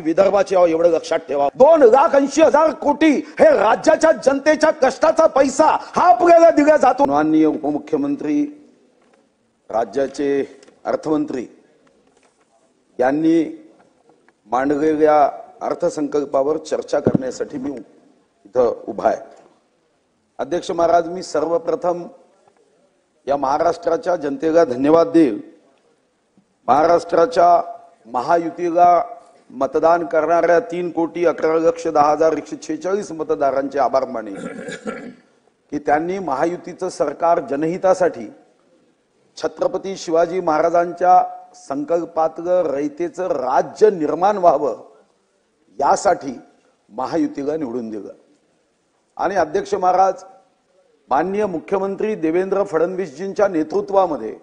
विदर्भाची आहे एवढं लक्षात ठेवा. 2,80,000 कोटी हे राज्याच्या जनतेच्या कष्टाचा पैसा हा आपल्याला दिला जातो. माननीय उपमुख्यमंत्री, राज्याचे अर्थमंत्री यांनी मांडलेल्या अर्थसंकल्पावर चर्चा करण्यासाठी मी इथं उभा आहे. अध्यक्ष महाराज, मी सर्वप्रथम या महाराष्ट्राच्या जनतेला धन्यवाद देईल. महाराष्ट्राच्या महायुतीला मतदान करणाऱ्या 3,11,10,146 मतदारांचे आभार मानेन की त्यांनी महायुतीचं सरकार जनहितासाठी छत्रपती शिवाजी महाराजांच्या संकल्पातलं रयतेचं राज्य निर्माण व्हावं यासाठी महायुतीला निवडून दिलं. आणि अध्यक्ष महाराज, माननीय मुख्यमंत्री देवेंद्र फडणवीसजींच्या नेतृत्वामध्ये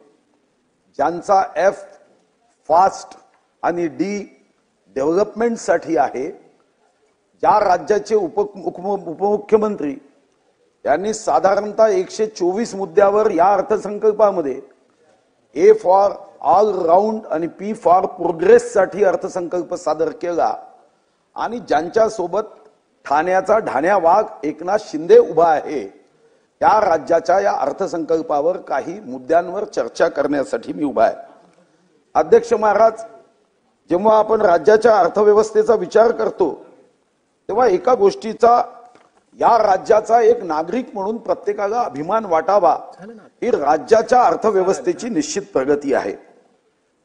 ज्यांचा एफ फास्ट आणि डी डेव्हलपमेंटसाठी आहे, ज्या राज्याचे उपमुख्यमंत्री यांनी साधारणतः 124 मुद्द्यावर या अर्थसंकल्पामध्ये ए फॉर ऑल राऊंड आणि पी फॉर प्रोग्रेस साठी अर्थसंकल्प सादर केला आणि ज्यांच्या सोबत ठाण्याचा ढाण्या वाघ एकनाथ शिंदे उभा आहे, त्या राज्याच्या या अर्थसंकल्पावर काही मुद्द्यांवर चर्चा करण्यासाठी मी उभा आहे. अध्यक्ष महाराज, जेव्हा आपण राज्याच्या अर्थव्यवस्थेचा विचार करतो तेव्हा एका गोष्टीचा या राज्याचा एक नागरिक म्हणून प्रत्येकाला अभिमान वाटावा, ही राज्याच्या अर्थव्यवस्थेची निश्चित प्रगती आहे.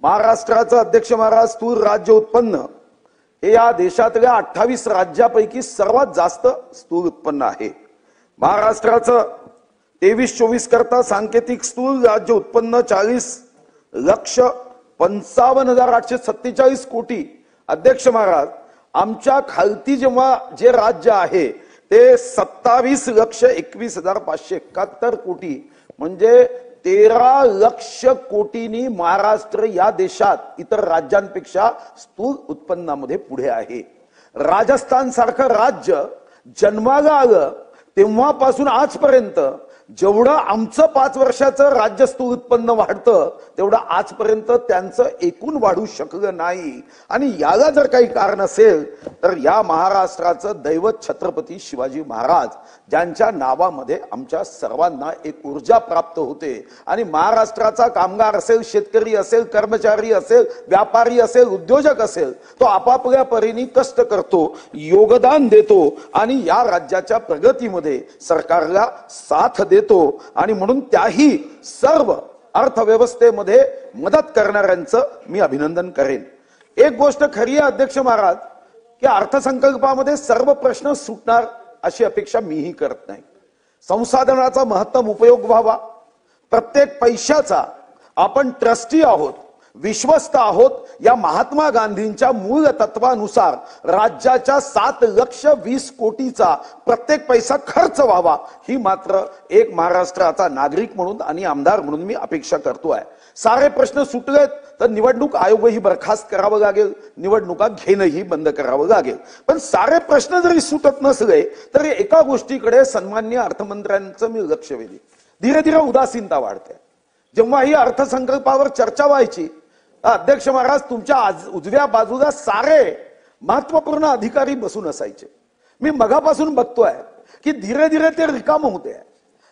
महाराष्ट्राचं अध्यक्ष महाराज स्थूल राज्य उत्पन्न हे या देशातल्या 28 राज्यापैकी सर्वात जास्त स्थूल उत्पन्न आहे. महाराष्ट्राचं 23-24 करता सांकेतिक स्थूल राज्य उत्पन्न 40,55,847 कोटी. अध्यक्ष महाराज, आमच्या खालती जेव्हा जे राज्य आहे ते 27,21,571 कोटी, म्हणजे 13 लक्ष कोटींनी महाराष्ट्र या देशात इतर राज्यांपेक्षा स्थूल उत्पन्नामध्ये पुढे आहे. राजस्थान सारखं राज्य जन्माला आलं तेव्हापासून आजपर्यंत जेवढं आमचं 5 वर्षाचं राज्य स्थूल उत्पन्न वाढतं तेवढं आजपर्यंत त्यांचं एकूण वाढू शकलं नाही. आणि याला जर काही कारण असेल तर या महाराष्ट्राचं दैवत छत्रपती शिवाजी महाराज, ज्यांच्या नावामध्ये आमच्या सर्वांना एक ऊर्जा प्राप्त होते. आणि महाराष्ट्राचा कामगार असेल, शेतकरी असेल, कर्मचारी असेल, व्यापारी असेल, उद्योजक असेल, तो आपापल्या परीने कष्ट करतो, योगदान देतो आणि या राज्याच्या प्रगतीमध्ये सरकारला साथ देतो. आणि म्हणून त्याही सर्व अर्थव्यवस्थेमध्ये मदत करणाऱ्यांचं मी अभिनंदन करेन. एक गोष्ट खरी आहे अध्यक्ष महाराज की अर्थसंकल्पामध्ये सर्व प्रश्न सुटणार अशी अपेक्षा मीही करत नाही. संसाधनाचा महत्तम उपयोग व्हावा, प्रत्येक पैशाचा आपण ट्रस्टी आहोत, विश्वस्त आहोत, या महात्मा गांधींच्या मूळ तत्वानुसार राज्याच्या 7,20,00,000 कोटीचा प्रत्येक पैसा खर्च व्हावा, ही मात्र एक महाराष्ट्राचा नागरिक म्हणून आणि आमदार म्हणून मी अपेक्षा करतो आहे. सारे प्रश्न सुटलेत तर निवडणूक आयोगही बरखास्त करावं लागेल, निवडणुका घेणंही बंद करावं लागेल. पण सारे प्रश्न जरी सुटत नसले तरी एका गोष्टीकडे सन्माननीय अर्थमंत्र्यांचं मी लक्ष वेधले. धीरे धीरे उदासीनता वाढते. जेव्हा ही अर्थसंकल्पावर चर्चा व्हायची, अध्यक्ष महाराज, तुमच्या उजव्या बाजूला सारे महत्वपूर्ण अधिकारी बसून असायचे. मी मगापासून बघतोय की धीरे धीरे ते रिकाम होते.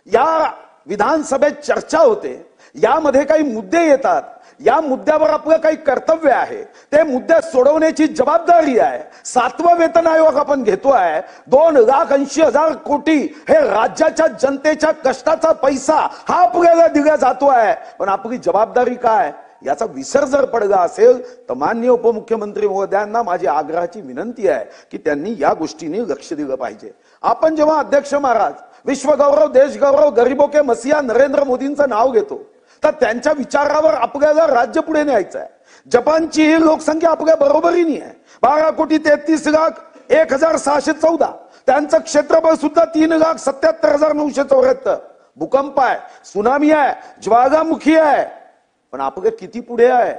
या विधानसभेत चर्चा होते, यामध्ये काही मुद्दे येतात, या मुद्द्यावर आपलं काही कर्तव्य आहे, ते मुद्दे सोडवण्याची जबाबदारी आहे. 7वं वेतन आयोग आपण घेतोय, 2,80,000 कोटी हे राज्याच्या जनतेच्या कष्टाचा पैसा हा आपल्याला दिला जातोय. पण आपली जबाबदारी काय याचा विसर जर पडला असेल तर माननीय उपमुख्यमंत्री महोदयांना माझी आग्रहाची विनंती आहे की त्यांनी या गोष्टींनी लक्ष दिलं पाहिजे. आपण जेव्हा अध्यक्ष महाराज विश्वगौरव, देशगौरव, गरीबों के मसीहा नरेंद्र मोदींचं नाव घेतो तर त्यांच्या विचारावर आपल्याला राज्य पुढे न्यायचं आहे. जपानची ही लोकसंख्या आपल्या बरोबरीने आहे, 12,33,01,614. त्यांचं क्षेत्रफळ सुद्धा 3,77,974. भूकंप आहे, सुनामी आहे, ज्वालामुखी आहे, पण आपलं किती पुढे आहे.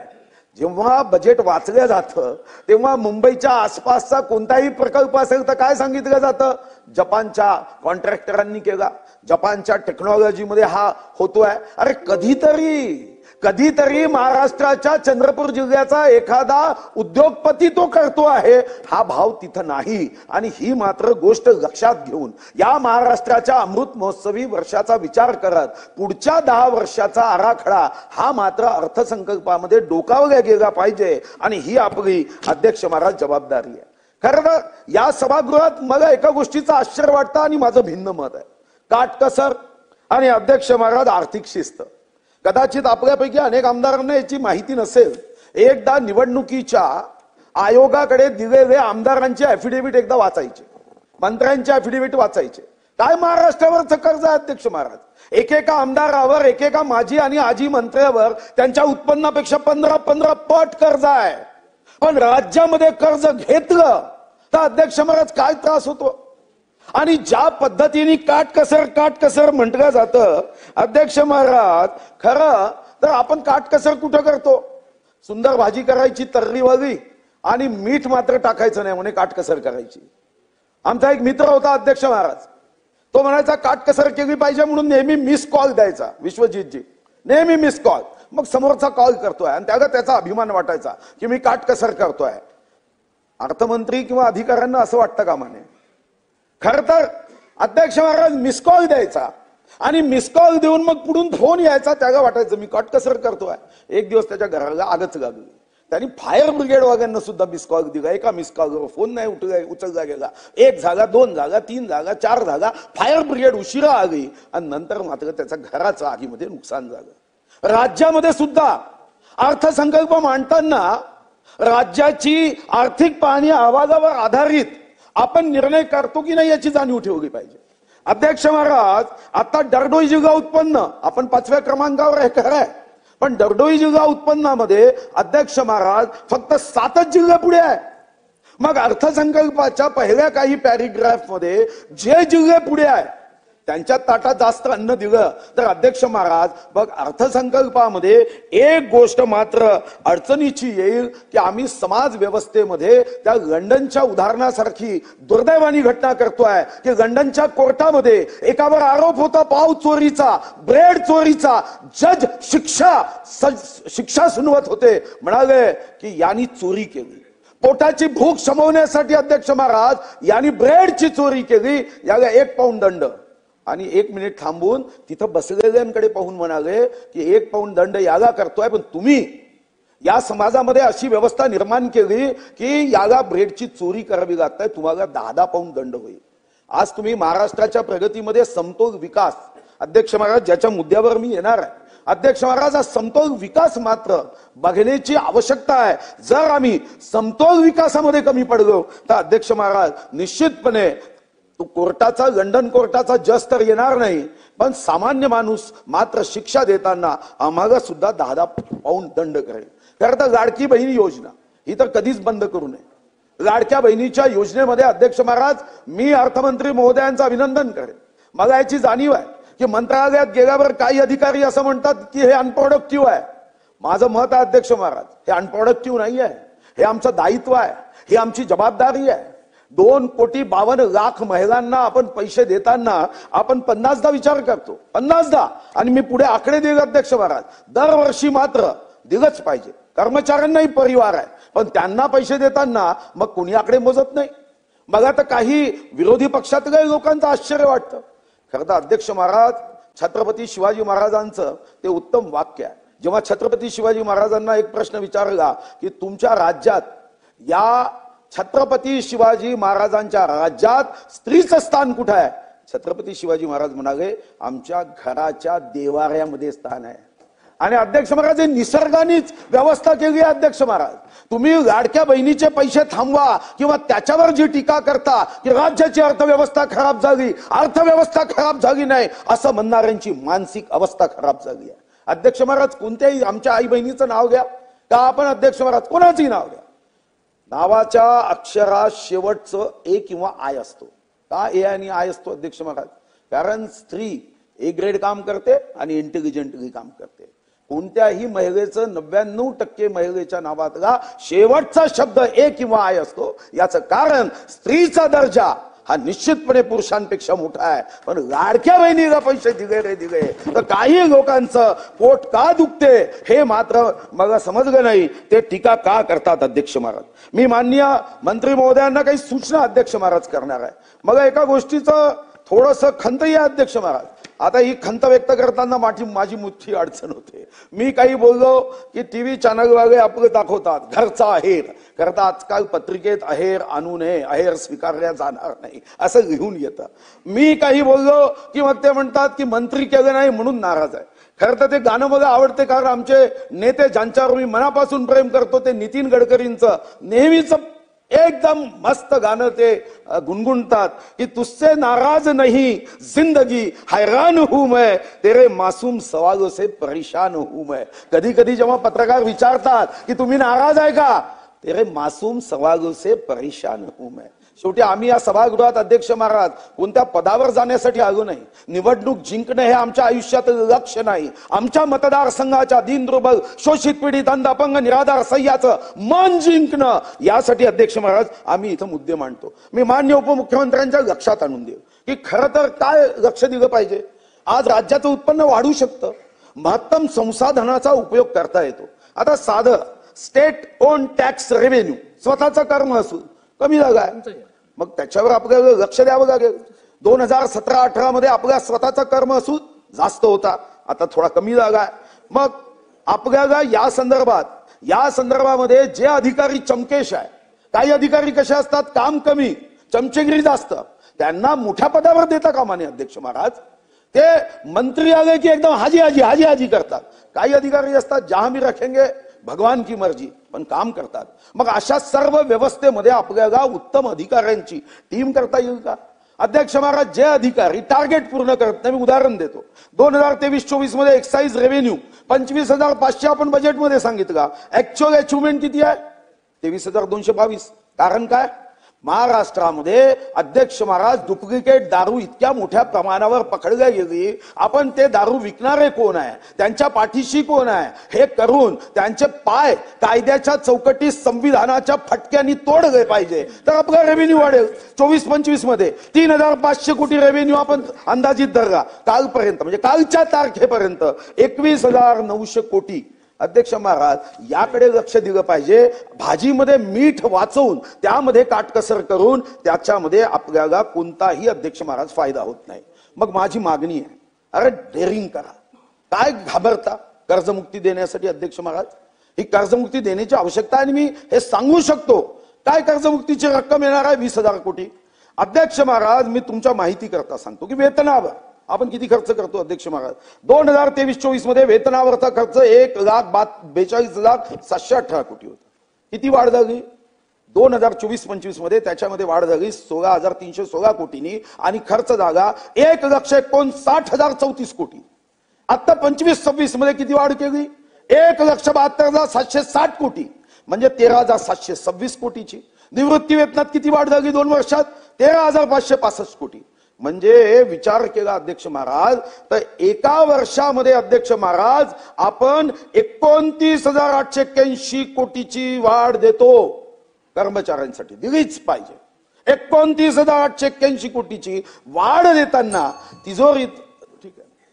जेव्हा बजेट वाचलं जातं तेव्हा मुंबईच्या आसपासचा कोणताही प्रकल्प असेल तर काय सांगितलं जातं, जपानच्या कॉन्ट्रॅक्टरांनी केला, जपानच्या टेक्नॉलॉजीमध्ये हा होतोय. अरे कधीतरी कधीतरी महाराष्ट्राच्या चंद्रपूर जिल्ह्याचा एखादा उद्योगपती तो करतो आहे, हा भाव तिथं नाही. आणि ही मात्र गोष्ट लक्षात घेऊन या महाराष्ट्राच्या अमृत महोत्सवी वर्षाचा विचार करत पुढच्या 10 वर्षाचा आराखडा हा मात्र अर्थसंकल्पामध्ये डोकावला गेला पाहिजे. आणि ही आपली अध्यक्ष महाराज जबाबदारी आहे. खरं तर या सभागृहात मला एका गोष्टीचं आश्चर्य वाटतं आणि माझं भिन्न मत आहे. काटकसर आणि अध्यक्ष महाराज आर्थिक शिस्त. कदाचित आपल्यापैकी अनेक आमदारांना याची माहिती नसेल. एकदा निवडणुकीच्या आयोगाकडे दिलेले आमदारांचे ऍफिडेव्हिट एकदा वाचायचे, मंत्र्यांचे ऍफिडेव्हिट वाचायचे. काय महाराष्ट्रावरचं कर्ज आहे अध्यक्ष महाराज. एकेका आमदारावर, एकेका माजी आणि आजी मंत्र्यावर त्यांच्या उत्पन्नापेक्षा 15 पट कर्ज आहे. पण राज्यामध्ये कर्ज घेतलं तर अध्यक्ष महाराज काय त्रास होतो. आणि ज्या पद्धतीने काटकसर म्हटलं जातं अध्यक्ष महाराज, खरं तर आपण काटकसर कुठं करतो. सुंदर भाजी करायची तर्री वाली आणि मीठ मात्र टाकायचं नाही म्हणे काटकसर करायची. आमचा एक मित्र होता अध्यक्ष महाराज, तो म्हणायचा काटकसर केली पाहिजे म्हणून नेहमी मिस कॉल द्यायचा. विश्वजितजी नेहमी मिस कॉल. मग समोरचा कॉल करतोय आणि त्याचा अभिमान वाटायचा की मी काटकसर करतोय. अर्थमंत्री किंवा अधिकाऱ्यांना असं वाटतं का म्हणे. खर तर अध्यक्ष महाराज मिस कॉल द्यायचा आणि मिस कॉल देऊन मग पुढून फोन यायचा, त्याला वाटायचं मी काटकसर करतोय. एक दिवस त्याच्या घराला आगच लागली. त्यांनी फायर ब्रिगेड वाल्यांना सुद्धा मिस कॉल दिला. एका मिस कॉलवर फोन नाही उचलला गेला. 1 जागा 2 जागा 3 जागा 4 जागा फायर ब्रिगेड उशिरा आली आणि नंतर मात्र त्याच्या घराचं आगीमध्ये नुकसान झालं. राज्यामध्ये सुद्धा अर्थसंकल्प मांडताना राज्याची आर्थिक पाहणी अहवालावर आधारित आपण निर्णय करतो की नाही याची जाणीव ठेवली पाहिजे. अध्यक्ष महाराज, आता दरडोई जिल्हा उत्पन्न आपण 5व्या क्रमांकावर आहे खरं आहे, पण दरडोई जिल्हा उत्पन्नामध्ये अध्यक्ष महाराज फक्त 7च जिल्हे पुढे आहे. मग अर्थसंकल्पाच्या पहिल्या काही पॅरेग्राफ मध्ये जे जिल्हे पुढे आहे त्यांच्या ताटात जास्त अन्न दिलं तर अध्यक्ष महाराज बघ अर्थसंकल्पामध्ये एक गोष्ट मात्र अडचणीची येईल की आम्ही समाज व्यवस्थेमध्ये त्या लंडनच्या उदाहरणासारखी दुर्दैवानी घटना करतोय की लंडनच्या कोर्टामध्ये एकावर आरोप होता पाव चोरीचा, ब्रेड चोरीचा. जज शिक्षा सुनवत होते, म्हणाले की यांनी चोरी केली, पोटाची भूक शमवण्यासाठी अध्यक्ष महाराज यांनी ब्रेडची चोरी केली, याला 1 पाऊंड दंड. आणि 1 मिनिट थांबून तिथं बसलेल्यांकडे पाहून म्हणाले की 1 पाऊंड दंड याला करतोय, पण तुम्ही या समाजामध्ये अशी व्यवस्था निर्माण केली की याला ब्रेडची चोरी करावी लागताय, तुम्हाला 10 पाऊंड दंड होईल. आज तुम्ही महाराष्ट्राच्या प्रगतीमध्ये समतोल विकास, अध्यक्ष महाराज ज्याच्या मुद्द्यावर मी येणार आहे, अध्यक्ष महाराज हा समतोल विकास मात्र बघण्याची आवश्यकता आहे. जर आम्ही समतोल विकासामध्ये कमी पडलो तर अध्यक्ष महाराज निश्चितपणे तो कोर्टाचा, लंडन कोर्टाचा जज तर येणार नाही, पण सामान्य माणूस मात्र शिक्षा देताना आम्हाला सुद्धा 10 पाऊंड दंड करेल. खरं तर लाडकी बहिणी योजना ही तर कधीच बंद करू नये. लाडक्या बहिणीच्या योजनेमध्ये अध्यक्ष महाराज मी अर्थमंत्री महोदयांचं अभिनंदन करेन. मला याची जाणीव आहे की मंत्रालयात गेल्यावर काही अधिकारी असं म्हणतात की हे अनप्रोडक्टिव्ह आहे. माझं मत आहे अध्यक्ष महाराज, हे अनप्रोडक्टिव्ह नाही आहे, हे आमचं दायित्व आहे, ही आमची जबाबदारी आहे. 2,52,00,000 महिलांना आपण पैसे देताना आपण 50दा विचार करतो, 50दा. आणि मी पुढे आकडे देईल अध्यक्ष महाराज, दरवर्षी मात्र दिलंच पाहिजे. कर्मचाऱ्यांनाही परिवार आहे, पण त्यांना पैसे देताना मग कोणी आकडे मोजत नाही. बघा तर काही विरोधी पक्षातल्या लोकांचं आश्चर्य वाटतं. खरं तर अध्यक्ष महाराज छत्रपती शिवाजी महाराजांचं ते उत्तम वाक्य आहे. जेव्हा छत्रपती शिवाजी महाराजांना एक प्रश्न विचारला की तुमच्या राज्यात, या छत्रपती शिवाजी महाराजांच्या राज्यात स्त्रीचं स्थान कुठं आहे, छत्रपती शिवाजी महाराज म्हणाले आमच्या घराच्या देवाऱ्यामध्ये स्थान आहे. आणि अध्यक्ष महाराज निसर्गानेच व्यवस्था केली आहे. अध्यक्ष महाराज तुम्ही लाडक्या बहिणीचे पैसे थांबवा किंवा त्याच्यावर जी टीका करता की राज्याची अर्थव्यवस्था खराब झाली, अर्थव्यवस्था खराब झाली नाही असं म्हणणाऱ्यांची मानसिक अवस्था खराब झाली आहे. अध्यक्ष महाराज कोणत्याही आमच्या आई बहिणीचं नाव घ्या का आपण अध्यक्ष महाराज कोणाचंही नाव घ्या, नावाच्या अक्षरात शेवटचं ए किंवा आय असतो. का ए आणि आय असतो अध्यक्ष महाराज? कारण स्त्री ए ग्रेड काम करते आणि इंटेलिजंटली काम करते. कोणत्याही महिलेचं 99% महिलेच्या नावातला शेवटचा शब्द ए किंवा आय असतो. याचं कारण स्त्रीचा दर्जा हा निश्चितपणे पुरुषांपेक्षा मोठा आहे. पण लाडक्या बहिणीला पैसे दिले रे दिले तर काही लोकांचं पोट का दुखते हे मात्र मला समजलं नाही. ते टीका का करतात अध्यक्ष महाराज. मी माननीय मंत्री महोदयांना काही सूचना अध्यक्ष महाराज करणार आहे. मला एका गोष्टीचं थोडंसं खंत आहे अध्यक्ष महाराज. आता ही खंत व्यक्त करताना माझी मोठी अडचण होते. मी काही बोललो की टीव्ही चॅनल वाले आपलं दाखवतात घरचा अहेर करता. आजकाल पत्रिकेत अहेर आणू नये, अहेर स्वीकारल्या जाणार नाही असं लिहून येतं. मी काही बोललो की मग ते म्हणतात की मंत्री केलं नाही म्हणून नाराज आहे. खरं तर ते गाणं मला आवडते कारण आमचे नेते ज्यांच्यावर मी मनापासून प्रेम करतो ते नितीन गडकरींचं नेहमीच एकदम मस्त गाणं ते गुणगुणतात की तुझसे नाराज नहीं जिंदगी हैरान हूं मैं, तेरे मासूम सवालों से परेशान हूं मैं. कधी कधी जेव्हा पत्रकार विचारतात की तुम्ही नाराज आहे का, तेरे मासूम सवालों से परेशान हूं मैं. शेवटी आम्ही या सभागृहात अध्यक्ष महाराज कोणत्या पदावर जाण्यासाठी आलो नाही. निवडणूक जिंकणे हे आमच्या आयुष्यातील लक्ष्य नाही. आमच्या मतदारसंघाच्या दीनदुर्बल शोषित पीडित अंध अपंग निराधार सह्याचं मन जिंकणं यासाठी अध्यक्ष महाराज आम्ही इथं मुद्दे मांडतो. मी माननीय उपमुख्यमंत्र्यांच्या लक्षात आणून देऊ की खरं तर काय लक्ष दिलं पाहिजे. आज राज्याचं उत्पन्न वाढू शकतं, महत्तम संसाधनाचा उपयोग करता येतो. आता साधं स्टेट ओन टॅक्स रेव्हेन्यू स्वतःचा कर महसूल कमी झाला आहे, मग त्याच्यावर आपल्याला लक्ष द्यावं लागेल. 2017-18 मध्ये आपला स्वतःचा कर महसूल जास्त होता, आता थोडा कमी झाला आहे. मग आपल्याला या संदर्भामध्ये जे अधिकारी चमकेश आहे, काही अधिकारी कसे असतात काम कमी चमचेगिरी जास्त, त्यांना मोठ्या पदावर देता कामा नये अध्यक्ष महाराज. ते मंत्री आले की एकदम हाजी हाजी हाजी हाजी करतात. काही अधिकारी असतात जहां भी रखेंगे भगवान की मर्जी पण काम करतात. मग अशा सर्व व्यवस्थेमध्ये आपल्याला उत्तम अधिकाऱ्यांची टीम करता येईल का अध्यक्ष महाराज. जे अधिकारी टार्गेट पूर्ण करत नाही, मी उदाहरण देतो. 2023-24 मध्ये एक्साइज रेव्हेन्यू 25,500 आपण बजेटमध्ये सांगितलं. ऍक्च्युअल अचिव्हमेंट किती आहे 23,222. कारण काय, महाराष्ट्रामध्ये अध्यक्ष महाराज डुप्लिकेट दारू इतक्या मोठ्या प्रमाणावर पकडल्या गेली. आपण ते दारू विकणारे कोण आहे, त्यांच्या पाठीशी कोण आहे हे करून त्यांचे पाय कायद्याच्या चौकटीत संविधानाच्या फटक्यांनी तोडले पाहिजे तर आपला रेव्हेन्यू वाढेल. 24-25 मध्ये 3,500 कोटी रेव्हेन्यू आपण अंदाजित धरला. कालपर्यंत म्हणजे कालच्या तारखेपर्यंत 21,900 कोटी. अध्यक्ष महाराज याकडे लक्ष दिलं पाहिजे. भाजीमध्ये मीठ वाचवून त्यामध्ये काटकसर करून त्याच्यामध्ये आपल्याला कोणताही अध्यक्ष महाराज फायदा होत नाही. मग माझी मागणी आहे, अरे डेअरिंग करा. काय घाबरता कर्जमुक्ती देण्यासाठी अध्यक्ष महाराज. ही कर्जमुक्ती देण्याची आवश्यकता आहे आणि मी हे सांगू शकतो. काय कर्जमुक्तीची रक्कम येणार आहे 20,000 कोटी. अध्यक्छ महाराज मी तुमच्या माहिती करता सांगतो की वेतनावर आपण किती खर्च करतो अध्यक्ष महाराज. 2023-24 मध्ये वेतनावरचा खर्च 1,42,718 कोटी होता. किती वाढ झाली 2024-25 मध्ये, त्याच्यामध्ये वाढ झाली 16,316 कोटींनी आणि खर्च झाला 1,59,34 कोटी. आता 25-26 मध्ये किती वाढ केली 1,72,760 कोटी म्हणजे 13,726 कोटीची. निवृत्ती वेतनात किती वाढ झाली 2 वर्षात 13,565 कोटी. म्हणजे विचार केला अध्यक्ष महाराज तर एका वर्षामध्ये अध्यक्ष महाराज आपण 29,881 कोटीची वाढ देतो. कर्मचाऱ्यांसाठी दिलीच पाहिजे. 29,881 कोटीची वाढ देताना तिजोरीत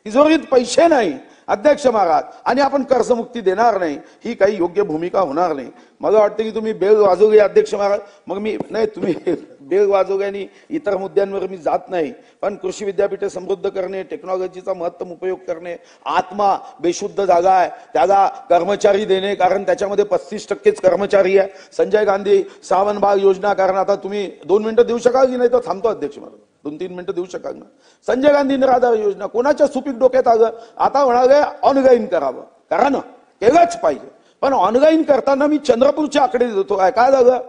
तिजोरीत पैसे नाही अध्यक्ष महाराज आणि आपण कर्जमुक्ती देणार नाही, ही काही योग्य भूमिका होणार नाही. मला वाटतं की तुम्ही बेल वाजवली अध्यक्ष महाराज. मग मी नाही तुम्ही बेल वाजवल्याने इतर मुद्द्यांवर मी जात नाही, पण कृषी विद्यापीठे समृद्ध करणे, टेक्नॉलॉजीचा महत्तम उपयोग करणे, आत्मा बेशुद्ध जागा आहे त्याला कर्मचारी देणे कारण त्याच्यामध्ये 35% कर्मचारी आहे. संजय गांधी सावनबाग योजना कारण आता तुम्ही 2 मिनिटं देऊ शकाल की नाही तर थांबतो अध्यक्ष महाराज 2-3 मिनिटं देऊ शकाल ना. संजय गांधी निराधार योजना कोणाच्या सुपीक डोक्यात आलं, आता म्हणाले ऑनलाईन करावं. करा ना, केलंच पाहिजे. पण ऑनलाईन करताना मी चंद्रपूरचे आकडे देतो. काय झालं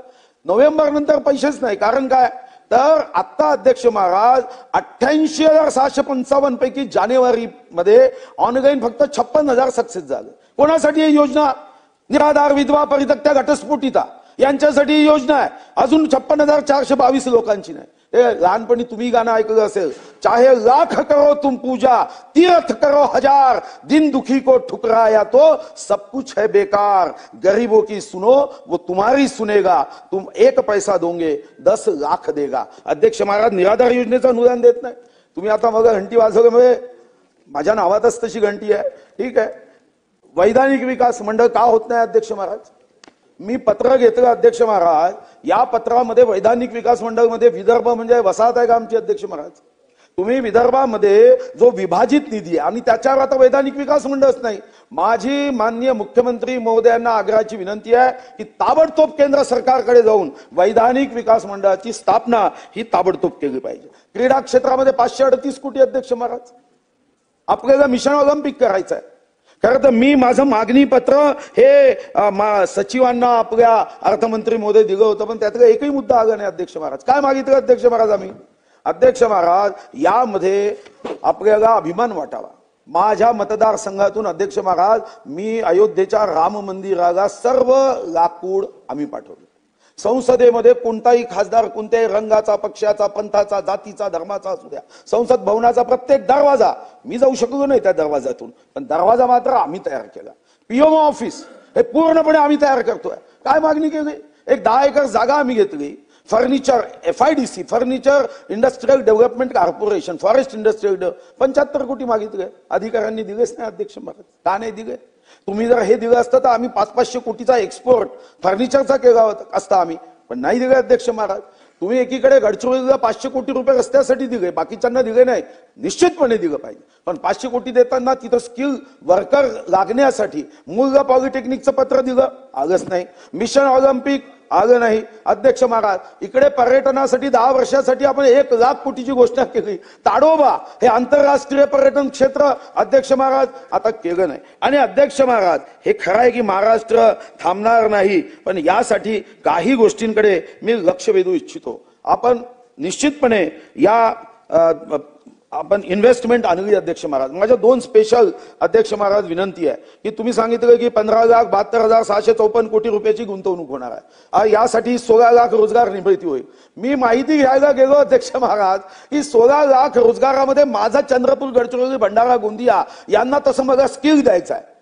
नोव्हेंबर नंतर पैसेच नाही. कारण काय तर आता अध्यक्ष महाराज 88,655 पैकी जानेवारी मध्ये ऑनलाईन फक्त 56,000 सक्सेस झाले. कोणासाठी ही योजना, निराधार विधवा परित्यक्त्या घटस्फोटिता यांच्यासाठी ही योजना आहे. अजून 56,422 लोकांची नाही. ते लहानपणी तुम्ही गाणं ऐकलं असेल, चाहे लाख करो तुम पूजा, तीर्थ करो हजार, दिन दुखी को ठुकराया तो सब कुछ है बेकार, गरीबों की सुनो वो तुम्हारी सुनेगा, तुम 1 पैसा दोगे 10 लाख देगा. अध्यक्ष महाराज निराधार योजनेचं अनुदान देत नाही. तुम्ही आता मग घंटी वाजवल्यामुळे माझ्या नावातच तशी घंटी आहे. ठीक आहे, वैधानिक विकास मंडळ का होत नाही अध्यक्ष महाराज? मी पत्र घेतलं अध्यक्ष महाराज, या पत्रामध्ये वैधानिक विकास मंडळ मध्ये विदर्भ म्हणजे वसाहत आहे का आमची अध्यक्ष महाराज? तुम्ही विदर्भामध्ये जो विभाजित निधी आहे आणि त्याच्यावर आता वैधानिक विकास मंडळच नाही. माझी माननीय मुख्यमंत्री महोदयांना आग्रहाची विनंती आहे की ताबडतोब केंद्र सरकारकडे जाऊन वैधानिक विकास मंडळाची स्थापना ही ताबडतोब केली पाहिजे. क्रीडा क्षेत्रामध्ये 538 कोटी अध्यक्ष महाराज, आपल्याला मिशन ऑलिम्पिक करायचं आहे. खरं तर मी माझं मागणी पत्र हे सचिवांना आपल्या अर्थमंत्री महोदय दिलं होतं, पण त्यातला एकही मुद्दा आला नाही अध्यक्ष महाराज. काय मागितलं अध्यक्ष महाराज आम्ही? अध्यक्ष महाराज, यामध्ये आपल्याला अभिमान वाटावा. माझ्या मतदारसंघातून अध्यक्ष महाराज मी अयोध्येच्या राम मंदिराला सर्व लाकूड आम्ही पाठवलं. संसदेमध्ये कोणताही खासदार कोणत्याही रंगाचा, पक्षाचा, पंथाचा, जातीचा, धर्माचा असू द्या, संसद भवनाचा प्रत्येक दरवाजा, मी जाऊ शकलो नाही त्या दरवाजातून, पण दरवाजा मात्र आम्ही तयार केला. पीएमओ ऑफिस हे पूर्णपणे आम्ही तयार करतोय. काय मागणी केली? एक 10 एकर जागा आम्ही घेतली. Furniture FIDC furniture industrial development corporation, forest industrial 75 कोटी मागितले, अधिकाऱ्यांनी दिलेच नाही अध्यक्ष महाराज. का नाही दिले? तुम्ही जर हे दिलं असतं तर आम्ही 500-500 कोटीचा एक्सपोर्ट फर्निचरचा केला असता आम्ही, पण नाही दिले अध्यक्ष महाराज. तुम्ही एकीकडे गडचिरोलीला 500 कोटी रुपये रस्त्यासाठी दिले, बाकीच्यांना दिले नाही. निश्चितपणे दिलं पाहिजे, पण 500 कोटी देताना तिथं स्किल वर्कर लागण्यासाठी मुलगा पॉलिटेक्निकचं पत्र दिलं, आलंच नाही. मिशन ऑलिम्पिक आलं नाही अध्यक्ष महाराज. इकडे पर्यटनासाठी 10 वर्षासाठी आपण 1 लाख कोटीची घोषणा केली. ताडोबा हे आंतरराष्ट्रीय पर्यटन क्षेत्र अध्यक्ष महाराज आता केलं नाही. आणि अध्यक्ष महाराज, हे खरं आहे की महाराष्ट्र थांबणार नाही, पण यासाठी काही गोष्टींकडे मी लक्ष वेधू इच्छितो. आपण निश्चितपणे आपण इन्व्हेस्टमेंट आणली अध्यक्ष महाराज. माझ्या 2 स्पेशल अध्यक्ष महाराज विनंती आहे की तुम्ही सांगितलं की 15,72,654 कोटी रुपयाची गुंतवणूक होणार आहे. यासाठी 16 लाख रोजगार निर्मिती होईल. मी माहिती घ्यायला गेलो अध्यक्ष महाराज की 16 लाख रोजगारामध्ये माझा चंद्रपूर, गडचिरोली, भंडारा, गोंदिया यांना तसं मला स्किल द्यायचं आहे.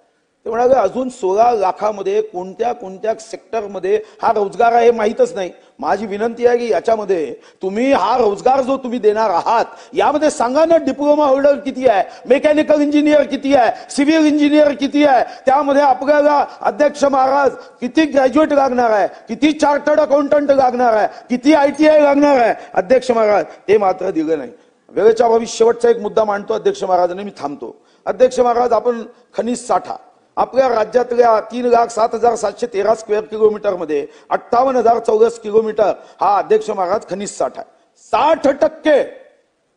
ते म्हणाले अजून 16 लाखामध्ये कोणत्या कोणत्या सेक्टरमध्ये हा रोजगार आहे माहीतच नाही. माझी विनंती आहे की याच्यामध्ये तुम्ही हा रोजगार जो तुम्ही देणार आहात यामध्ये सांगा ना, डिप्लोमा होल्डर किती आहे, मेकॅनिकल इंजिनियर किती आहे, सिव्हिल इंजिनियर किती आहे, त्यामध्ये आपल्याला अध्यक्ष महाराज किती ग्रॅज्युएट लागणार आहे, किती चार्टर्ड अकाउंटंट लागणार आहे, किती ITI लागणार आहे अध्यक्ष महाराज, ते मात्र दिलं नाही. वेळेच्या अभावी शेवटचा एक मुद्दा मांडतो अध्यक्ष महाराजांनी, मी थांबतो. अध्यक्ष महाराज, आपण खनिज साठा आपल्या राज्यातल्या 3,07,713 स्क्वेअर किलोमीटर मध्ये 58,000 चौरस किलोमीटर हा अध्यक्ष महाराज खनिज साठा आहे. 60%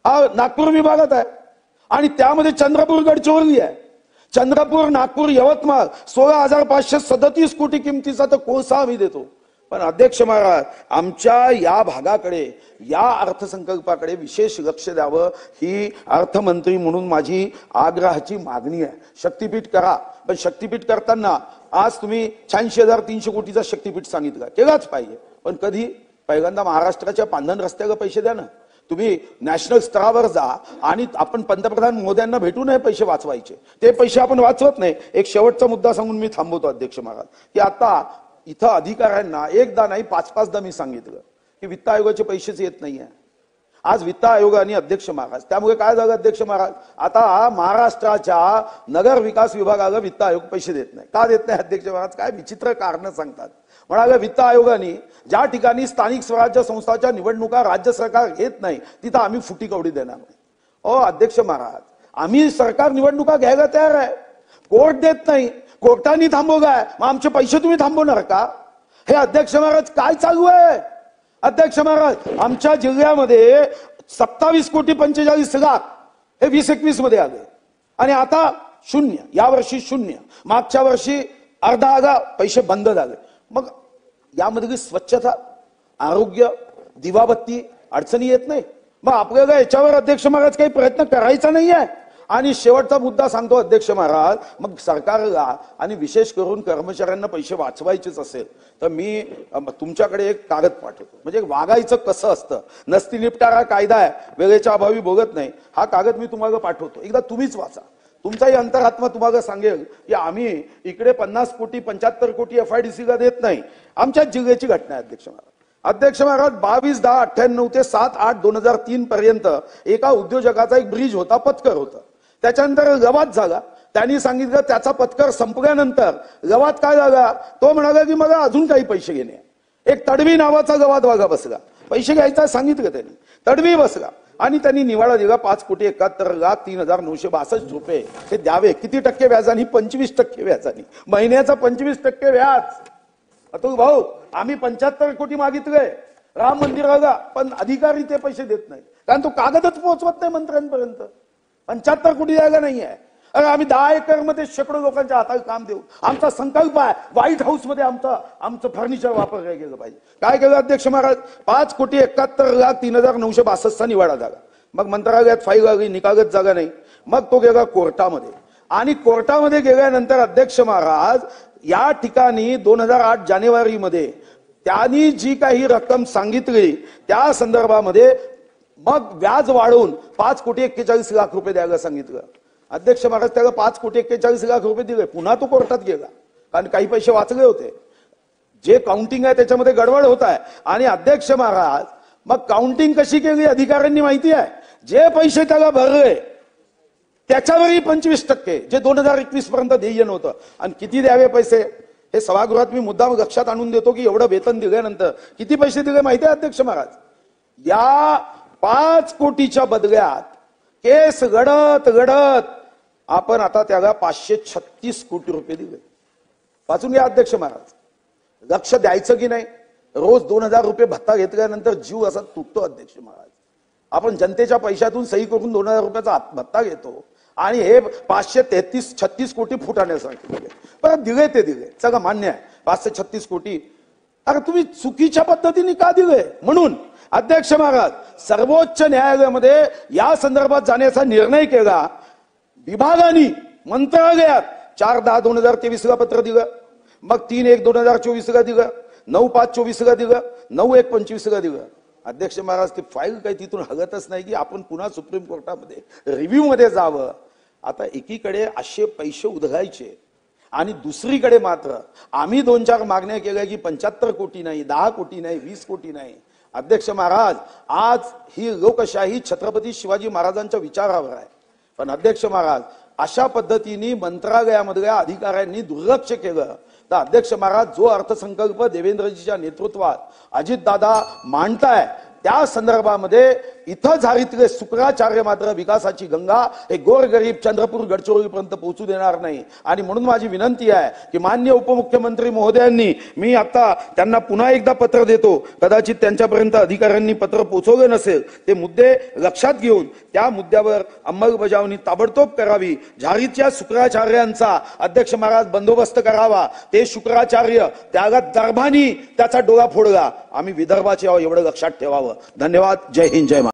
हा नागपूर विभागात आहे आणि त्यामध्ये चंद्रपूर, गडचिरोली आहे. चंद्रपूर, नागपूर, यवतमाळ 16,537 कोटी किमतीचा तर कोळसा आम्ही देतो. पण अध्यक्ष महाराज, आमच्या या भागाकडे, या अर्थसंकल्पाकडे विशेष लक्ष द्यावं ही अर्थमंत्री म्हणून माझी आग्रहाची मागणी आहे. शक्तीपीठ करा, पण शक्तीपीठ करताना आज तुम्ही 86,300 कोटीचा शक्तीपीठ सांगितलं, केलाच पाहिजे, पण कधी? पहिल्यांदा महाराष्ट्राच्या पांधन रस्त्याला पैसे द्या ना. तुम्ही नॅशनल स्तरावर जा आणि आपण पंतप्रधान मोदयांना भेटून हे पैसे वाचवायचे, ते पैसे आपण वाचवत नाही. एक शेवटचा मुद्दा सांगून मी थांबवतो अध्यक्ष महाराज, की आता इथं अधिकाऱ्यांना एकदा नाही 5-5दा मी सांगितलं की वित्त आयोगाचे पैसेच येत नाहीये. आज वित्त आयोग आणि अध्यक्ष महाराज, त्यामुळे काय झालं अध्यक्ष महाराज, आता महाराष्ट्राच्या नगर विकास विभागाला वित्त आयोग पैसे देत नाही. का देत नाही अध्यक्ष महाराज? काय विचित्र कारण सांगतात. म्हणाले वित्त आयोगाने ज्या ठिकाणी स्थानिक स्वराज्य संस्थांच्या निवडणुका राज्य सरकार घेत नाही तिथं आम्ही फुटी कवडी देणार नाही. अध्यक्ष महाराज, आम्ही सरकार निवडणुका घ्यायला तयार आहे, कोर्ट देत नाही, कोर्टाने थांबवलाय, मग आमचे पैसे तुम्ही थांबवणार का? हे अध्यक्ष महाराज काय चालू आहे? अध्यक्ष महाराज, आमच्या जिल्ह्यामध्ये 27,45,00,000 हे 2021 मध्ये आले आणि आता 0, यावर्षी 0, मागच्या वर्षी अर्धा पैसे बंद झाले. मग यामध्ये स्वच्छता, आरोग्य, दिवाबत्ती अडचणी येत नाही? मग आपल्याला याच्यावर अध्यक्ष महाराज काही प्रयत्न करायचा नाहीये? आणि शेवटचा मुद्दा सांगतो अध्यक्ष महाराज, मग सरकारला आणि विशेष करून कर्मचाऱ्यांना पैसे वाचवायचेच असेल तर मी तुमच्याकडे एक कागद पाठवतो. म्हणजे वागायचं कसं असतं, नसती निपटारा कायदा आहे, वेळेच्या अभावी बोलत नाही, हा कागद मी तुम्हाला पाठवतो, एकदा तुम्हीच वाचा. तुमचाही अंतरात्मा तुम्हाला सांगेल की आम्ही इकडे 50 कोटी 75 कोटी FIDCला देत नाही. आमच्याच जिल्ह्याची घटना आहे अध्यक्ष महाराज. अध्यक्ष महाराज 22/10/98 ते 7/8/2003 पर्यंत एका उद्योजकाचा एक ब्रिज होता, पत्कर होतं. त्याच्यानंतर गवात झाला. त्यांनी सांगितलं त्याचा पत्कर संपल्यानंतर गवात काय झाला, तो म्हणाला की मला अजून काही पैसे घेणे. एक तडवी नावाचा गवात वागा बसला, पैसे घ्यायचा सांगितलं त्यांनी, तडवी बसला आणि त्यांनी निवाडा दिला 5,71,03,962 रुपये हे द्यावे. किती टक्के व्याजाने? 25% व्याजाने, महिन्याचा 25% व्याज. अतुल भाऊ, आम्ही 75 कोटी मागितले राम मंदिराला, पण अधिकारी ते पैसे देत नाही, कारण तो कागदच पोहोचवत नाही मंत्र्यांपर्यंत. 75 कोटी जागा नाही आहे. अरे आम्ही 10 एकर मध्ये शेकडो लोकांच्या हाताला काम देऊ. आमचा संकल्प आहे व्हाईट हाऊस मध्ये आमचं फर्निचर वापरलं गेलं पाहिजे. काय केलं अध्यक्ष महाराज? 5,71,03,962 निवाडा झाला. मग मंत्रालयात फाईल आली, निकालच जागा नाही. मग तो गेला कोर्टामध्ये आणि कोर्टामध्ये गेल्यानंतर अध्यक्ष महाराज या ठिकाणी 2008 जानेवारीमध्ये त्यांनी जी काही रक्कम सांगितली त्या संदर्भामध्ये मग व्याज वाढवून 5,41,00,000 रुपये द्यायला सांगितलं. अध्यक्ष महाराज त्याला 5,41,00,000 रुपये दिले. पुन्हा तो कोर्टात गेला कारण काही पैसे वाचले होते. जे काउंटिंग आहे त्याच्यामध्ये गडबड होत आहे. आणि अध्यक्ष महाराज मग काउंटिंग कशी केली अधिकाऱ्यांनी माहिती आहे? जे पैसे त्याला भरले त्याच्यावरही 25%, जे 2021 पर्यंत देय नव्हतं. आणि किती द्यावे पैसे हे सभागृहात मी मुद्दाम लक्षात आणून देतो की एवढं वेतन दिल्यानंतर किती पैसे दिले माहिती आहे अध्यक्ष महाराज? या 5 कोटीच्या बदल्यात केस घडत घडत आपण आता त्याला 536 कोटी रुपये दिले. वाचून घ्या अध्यक्ष महाराज. लक्ष द्यायचं की नाही? रोज 2,000 रुपये भत्ता घेतल्यानंतर जीव असा तुटतो अध्यक्ष महाराज. आपण जनतेच्या पैशातून सही करून 2,000 रुपयाचा भत्ता घेतो आणि हे 536 कोटी फुटाण्यासाठी दिले. परत दिले ते दिले, सगळं मान्य आहे. 536 कोटी अरे तुम्ही चुकीच्या पद्धतीने का दिले? म्हणून अध्यक्ष महाराज सर्वोच्च न्यायालयामध्ये या संदर्भात जाण्याचा निर्णय केला. विभागाने मंत्रालयात 4/10/2023 पत्र दिलं, मग 3/1/2024 दिलं, 9/5/24 दिलं, 9/1/25 दिलं. अध्यक्ष महाराज ती फाईल काही तिथून हलतच नाही की आपण पुन्हा सुप्रीम कोर्टामध्ये रिव्ह्यू मध्ये जावं. आता एकीकडे असे पैसे उधळायचे आणि दुसरीकडे मात्र आम्ही 2-4 मागण्या केल्या की 75 कोटी नाही, 10 कोटी नाही, 20 कोटी नाही. अध्यक्ष महाराज आज ही लोकशाही छत्रपती शिवाजी महाराजांच्या विचारावर आहे. पण अध्यक्ष महाराज अशा पद्धतीने मंत्रालयामधल्या अधिकाऱ्यांनी दुर्लक्ष केलं तर अध्यक्ष महाराज जो अर्थसंकल्प देवेंद्रजीच्या नेतृत्वात अजितदादा मांडताय त्या संदर्भामध्ये इथं झारीतले शुक्राचार्य मात्र विकासाची गंगा हे गोरगरीब चंद्रपूर गडचिरोलीपर्यंत पोहोचू देणार नाही. आणि म्हणून माझी विनंती आहे की माननीय उपमुख्यमंत्री महोदयांनी, मी आता त्यांना पुन्हा एकदा पत्र देतो, कदाचित त्यांच्यापर्यंत अधिकाऱ्यांनी पत्र पोहोचवले नसेल, ते मुद्दे लक्षात घेऊन त्या मुद्द्यावर अंमलबजावणी ताबडतोब करावी. झारीच्या शुक्राचार्यांचा अध्यक्ष महाराज बंदोबस्त करावा. ते शुक्राचार्य त्याला दर्भानी त्याचा डोळा फोडला. आम्ही विदर्भाचे आहोत एवढं लक्षात ठेवावं. धन्यवाद. जय हिंद, जय महाराष्ट्र.